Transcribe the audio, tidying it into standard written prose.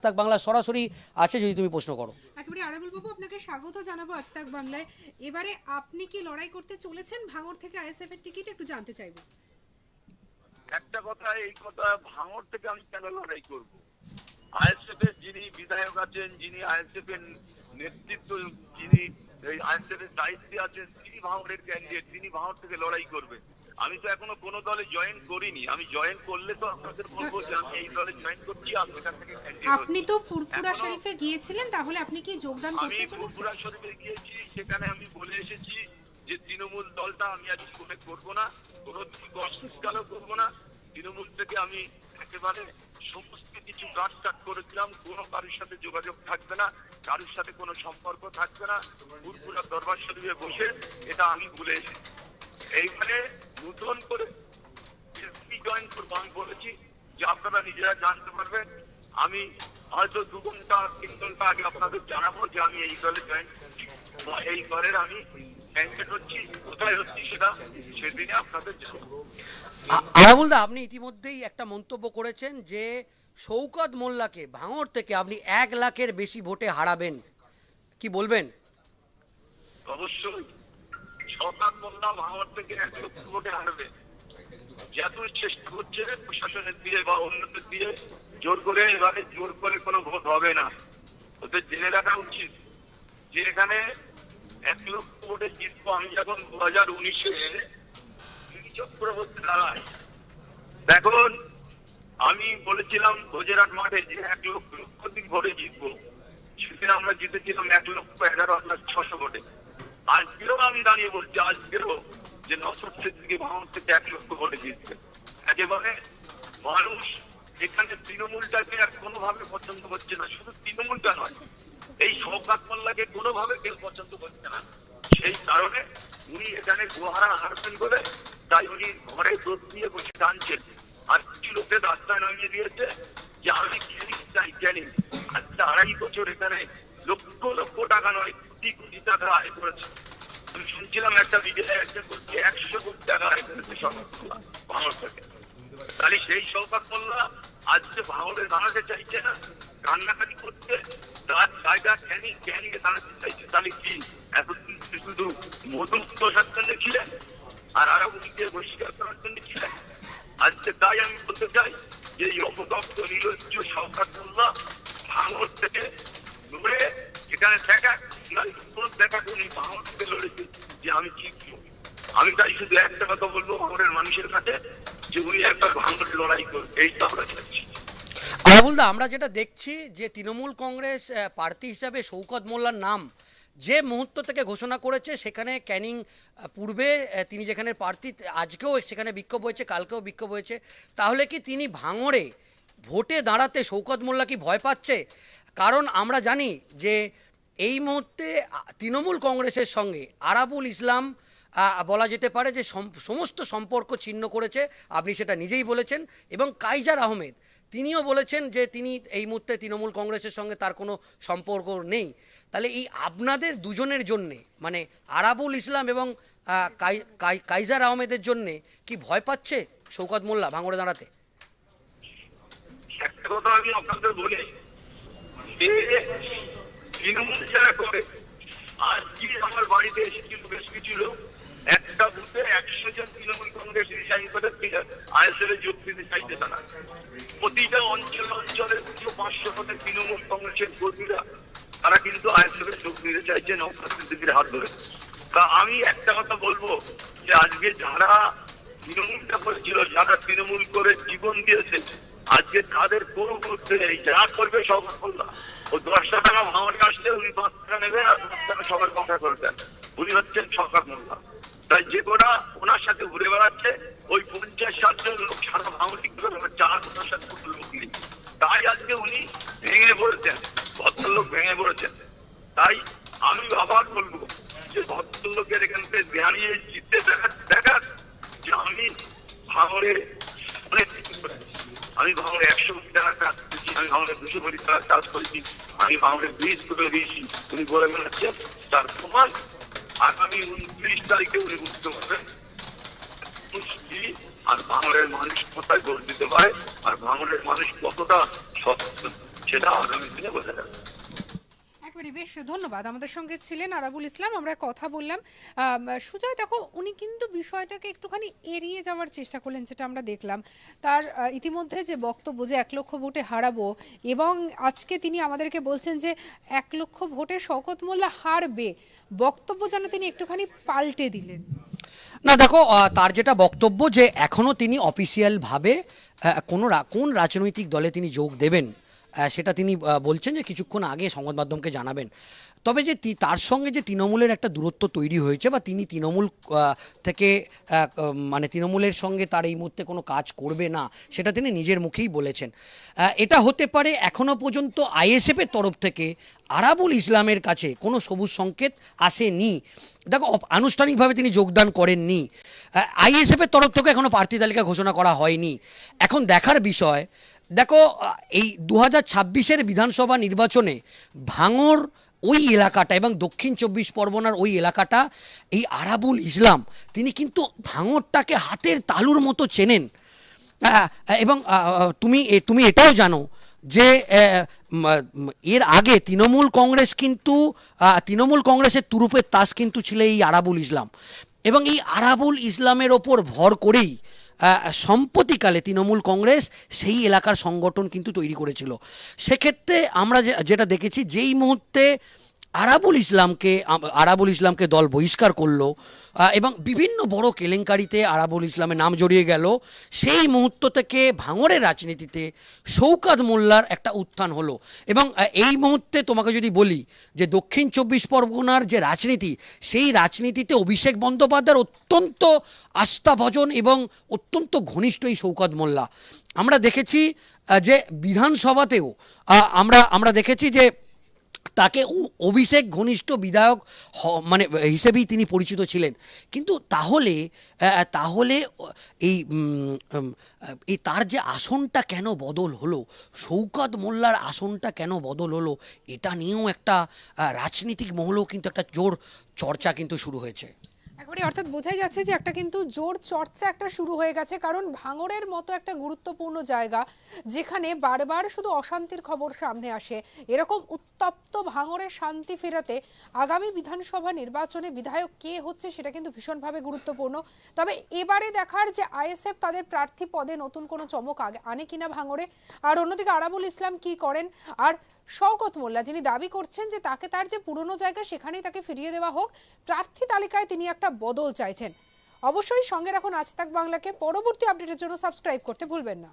তাক বাংলা সরাসরি আছে, যদি তুমি প্রশ্ন করো। একেবারে আরাবুল বাবু, আপনাকে স্বাগত জানাবো আজ তাক বাংলায়। এবারে আপনি কি লড়াই করতে চলেছেন ভাঙড় থেকে আইএসএফ এর টিকিট, একটু জানতে চাইবো। একটা কথা, এই কথা, ভাঙড় থেকে আমি কেন লড়াই করব? আইএসএফ এর যিনি বিধায়ক আছেন, যিনি আইএসএফ এর নেতৃত্ব, যিনি এই আইএসএফ এর দায়িত্বে আছেন, তিনি ভাঙড়ের ক্যান্ডিডেট, তিনি ভাঙড় থেকে লড়াই করবেন। আমি তো এখনো কোনো দলে জয়েন করিনি। আমি জয়েন করলে তো আপনাদের বলবো যে আমি এই দলে জয়েন করছি, আমি এখান থেকে ক্যান্ডিডেট। আপনি তো ফুরফুরা শরীফে গিয়েছিলেন, তাহলে আপনি কি যোগদান আমি করতে চলেছেন? ফুরফুরা শরীফে গিয়েছি, সেখানে আমি বলে এসেছি যে তৃণমূল দলটা আমি আজ করে করবো না, কোনো অস্বীকারও করবো না। তৃণমূল থেকে আমি একেবারে সমস্ত কিছু কাট করেছিলাম। কোনো কারোর সাথে যোগাযোগ থাকবে না, কারোর সাথে কোনো সম্পর্ক থাকবে না। ফুরফুরা দরবার শরীফে বসে এটা আমি বলে এসেছি। এইখানে নতুন করে জয়েন করবো আমি বলেছি যে আপনারা নিজেরা জানতে পারবেন। আমি হয়তো 2 ঘন্টা 3 ঘন্টা আগে আপনাদের জানাবো যে আমি এই দলে জয়েন করছি বা এই দলের আমি ক্যান্ডিডেট হচ্ছি। কোথায় হচ্ছি সেটা সেদিনে আপনাদের জানাবো। আরাবুলদা, আপনি ইতিমধ্যেই একটা মন্তব্য করেছেন যে শওকত মোল্লাকে ভাঙড় থেকে আপনি 1 লাখের বেশি ভোটে হারাবেন, কি বলবেন? অবশ্যই শওকত মোল্লা ভাঙড় থেকে 1 লক্ষ ভোটে হারবে। যতই চেষ্টা করছে প্রশাসনের দিয়ে বা অন্যদের দিয়ে জোর করে, এবারে জোর করে কোনো ভোট হবে না। ওদের জেনে রাখা উচিত যে এখানে 1 লক্ষ ভোটে জিতবো। আমি যখন 2019-এ চক্রবর্তী দাঁড়ায়, দেখুন আমি বলেছিলাম ভোজেরহাট মাঠে যে 1 লক্ষ ভোটে জিতবো। সেদিন আমরা জিতেছিলাম 1,11,600 ভোটে। আজকেও আমি দাঁড়িয়ে বলছি, আজকেও যে নওশাদ সিদ্দিকী ভাঙড় থেকে 1 লক্ষ ভোটে জিতবে। একেবারে মানুষ এখানে তৃণমূলটাকে আর কোনোভাবে পছন্দ করছে না। শুধু তৃণমূলটা নয়, এই শওকত মোল্লাকে কোনোভাবে কেউ পছন্দ করছে না। সেই কারণে উনি এখানে গোহারা হারবেন বলে তাই উনি ঘরে দোষ দিয়ে বসে টানছেন। আর কিছু লোকের রাস্তায় নামিয়ে দিয়েছে যে আমি ক্যানিং চাই, ক্যানিং। আজকে 2.5 বছর এখানে লক্ষ লক্ষ টাকা নয়, কোটি কোটি টাকা আয় করেছে। আমি শুনছিলাম একটা ভিডিও একটা করছে 100 কোটি টাকা আয় করেছে শওকত মোল্লা ভাঙড় থেকে। তাহলে সেই শওকত মোল্লা আজকে ভাঙড়ে দাঁড়াতে চাইছে না, কান্নাকাটি করছে, তার জায়গা ক্যানিং, ক্যানিং এ দাঁড়াতে চাইছে। তাহলে কি এতদিন শুধু মধু প্রসাদ জন্য ছিলেন আর আরো উনিকে বহিষ্কার করার জন্য ছিলেন? আজকে তাই আমি বলতে চাই যে এই অপদপ্ত নির্লজ্জ শওকত মোল্লা ভাঙড় থেকে লড়ে এখানে দেখা উনি ভাঙড় থেকে লড়েছে যে আমি জিতবো। আমি তাই শুধু একটা কথা বলবো ভাঙড়ের মানুষের কাছে যে উনি একবার ভাঙড় লড়াই করবে, এই তো আমরা চাইছি। আরাবুলদা, আমরা যেটা দেখছি যে তৃণমূল কংগ্রেস প্রার্থী হিসাবে শওকত মোল্লার নাম যে মুহূর্ত থেকে ঘোষণা করেছে, সেখানে ক্যানিং পূর্বে তিনি যেখানে প্রার্থী, আজকেও সেখানে বিক্ষোভ হয়েছে, কালকেও বিক্ষোভ হয়েছে। তাহলে কি তিনি ভাঙড়ে ভোটে দাঁড়াতে শওকত মোল্লা কি ভয় পাচ্ছে? কারণ আমরা জানি যে এই মুহূর্তে তৃণমূল কংগ্রেসের সঙ্গে আরাবুল ইসলাম বলা যেতে পারে যে সমস্ত সম্পর্ক ছিন্ন করেছে, আপনি সেটা নিজেই বলেছেন। এবং কাইজার আহমেদ তিনিও বলেছেন যে তিনি এই মুহূর্তে তৃণমূল কংগ্রেসের সঙ্গে তার কোনো সম্পর্ক নেই। তাহলে এই আপনাদের দুজনের জন্যে, মানে আরাবুল ইসলাম এবং কাইজার আহমেদের জন্যে কি ভয় পাচ্ছে শওকত মোল্লা ভাঙড়ে দাঁড়াতে? একটা কথা আমি আপনাদের বলি, তৃণমূল যারা করে, আজকে আমার বাড়িতে এসেছিল বেশ কিছু লোক, একটা বুথে 100 জন তৃণমূল কংগ্রেস রিজাইন করে আইএসএল এ যোগ দিতে চাইছে। তারা প্রতিটা অঞ্চলে 500 জনের তৃণমূল কংগ্রেসের কর্মীরা তারা কিন্তু আইএসএল এ যোগ দিতে চাইছে নওশাদ সিদ্দিকীর হাত ধরে। তা আমি একটা কথা বলবো যে আজকে যারা তৃণমূলটা করেছিল, যারা তৃণমূল করে জীবন দিয়েছে, আজকে তাদের কোনো গুরুত্ব নেই। যা করবে শওকত মোল্লা, ও 10 টাকা ভাঙড়ে আসলে উনি 5 টাকা নেবেন আর 5 টাকা সবার কথা করবেন। উনি হচ্ছেন শওকত মোল্লা। তাই যে গোটা ওনার সাথে ঘুরে বেড়াচ্ছে, ওই 50-60 জন লোক সারা ভাঙড়ি করে 4-5 লোক নেই। তাই আজকে উনি ভেঙে পড়েছেন, ভদ্রলোক ভেঙে পড়েছেন। তাই আমি আবার বলবো যে ভদ্রলোকের এখান থেকে দাঁড়িয়ে জিততে দেখা যে আমি ভাঙড়ে অনেক কিছু করেছি। আমি ভাঙড়ে 100 কোটি টাকার কাজ করেছি, আমি ভাঙড়ে 200 কোটি টাকার কাজ করেছি, আমি ভাঙড়ে ব্রিজ করে দিয়েছি। উনি বলে বেড়াচ্ছেন তার প্রমাণ আগামী 29 তারিখে উনি বুঝতে পারবেন আর ভাঙড়ের মানুষ কোথায় ভোট দিতে পারে আর ভাঙড়ের মানুষ কতটা সচেতন। সেটা আগামী দিনে বোঝা যাবে। একবারে বেশ ধন্যবাদ। আমাদের সঙ্গে ছিলেন আরাবুল ইসলাম, আমরা কথা বললাম। সুজয়, দেখো উনি কিন্তু বিষয়টাকে একটুখানি এড়িয়ে যাওয়ার চেষ্টা করলেন, যেটা আমরা দেখলাম তার ইতিমধ্যে যে বক্তব্য যে 1 লক্ষ ভোটে হারাবো, এবং আজকে তিনি আমাদেরকে বলছেন যে 1 লক্ষ ভোটে শওকত মোল্লা হারবে, বক্তব্য যেন তিনি একটুখানি পাল্টে দিলেন। না দেখো, তার যেটা বক্তব্য যে এখনও তিনি অফিসিয়ালভাবে কোন রাজনৈতিক দলে তিনি যোগ দেবেন সেটা তিনি বলছেন যে কিছুক্ষণ আগে সংবাদ মাধ্যমকে জানাবেন। তবে যে তার সঙ্গে যে তৃণমূলের একটা দূরত্ব তৈরি হয়েছে বা তিনি তৃণমূল থেকে মানে তৃণমূলের সঙ্গে তার এই মুহূর্তে কোনো কাজ করবে না, সেটা তিনি নিজের মুখেই বলেছেন। এটা হতে পারে এখনও পর্যন্ত আইএসএফের তরফ থেকে আরাবুল ইসলামের কাছে কোনো সবুজ সংকেত আসেনি। দেখো, আনুষ্ঠানিকভাবে তিনি যোগদান করেননি, আইএসএফের তরফ থেকে এখনও প্রার্থী তালিকা ঘোষণা করা হয়নি। এখন দেখার বিষয়, দেখো এই 2026-এর বিধানসভা নির্বাচনে ভাঙড় ওই এলাকাটা এবং দক্ষিণ 24 পরগনার ওই এলাকাটা এই আরাবুল ইসলাম তিনি কিন্তু ভাঙড়টাকে হাতের তালুর মতো চেনেন। এবং তুমি এটাও জানো যে এর আগে তৃণমূল কংগ্রেসের তুরুপের তাস কিন্তু ছিল এই আরাবুল ইসলাম, এবং এই আরাবুল ইসলামের ওপর ভর করেই সম্প্রতিকালে তৃণমূল কংগ্রেস সেই এলাকার সংগঠন কিন্তু তৈরি করেছিল। সেক্ষেত্রে আমরা যেটা দেখেছি, যেই মুহূর্তে আরাবুল ইসলামকে দল বহিষ্কার করলো এবং বিভিন্ন বড় কেলেঙ্কারিতে আরাবুল ইসলামের নাম জড়িয়ে গেল, সেই মুহূর্ত থেকে ভাঙড়ের রাজনীতিতে শওকত মোল্লার একটা উত্থান হলো। এবং এই মুহূর্তে তোমাকে যদি বলি যে দক্ষিণ 24 পরগনার যে রাজনীতি, সেই রাজনীতিতে অভিষেক বন্দ্যোপাধ্যায়ের অত্যন্ত আস্থাভজন এবং অত্যন্ত ঘনিষ্ঠ এই শওকত মোল্লা। আমরা দেখেছি যে বিধানসভাতেও আমরা দেখেছি যে তাকে অভিষেক ঘনিষ্ঠ বিধায়ক মানে হিসেবেই তিনি পরিচিত ছিলেন। কিন্তু তাহলে এই তার যে আসনটা কেন বদল হলো, শওকত মোল্লার আসনটা কেন বদল হলো, এটা নিয়েও একটা রাজনীতিক মহলেও কিন্তু একটা জোর চর্চা কিন্তু শুরু হয়েছে। একবারে অর্থাৎ বোঝাই যাচ্ছে যে একটা কিন্তু জোর চর্চা একটা শুরু হয়ে গেছে, কারণ ভাঙড়ের মতো একটা গুরুত্বপূর্ণ জায়গা যেখানে বারবার শুধু অশান্তির খবর সামনে আসে, এরকম উত্তপ্ত ভাঙড়ের শান্তি ফেরাতে আগামী বিধানসভা নির্বাচনে বিধায়ক কে হচ্ছে সেটা কিন্তু ভীষণভাবে গুরুত্বপূর্ণ। তবে এবারে দেখার যে আইএসএফ তাদের প্রার্থী পদে নতুন কোনো চমক আনে কিনা ভাঙড়ে, আর অন্যদিকে আরাবুল ইসলাম কি করেন, আর শওকত মোল্লা যিনি দাবি করছেন যে তাকে তার যে পুরনো জায়গা সেখানেই তাকে ফিরিয়ে দেওয়া হোক, প্রার্থী তালিকায় তিনি একটা বদল চাইছেন। অবশ্যই সঙ্গে রাখুন আজ তাক বাংলাকে। পরবর্তী আপডেটের জন্য সাবস্ক্রাইব করতে ভুলবেন না।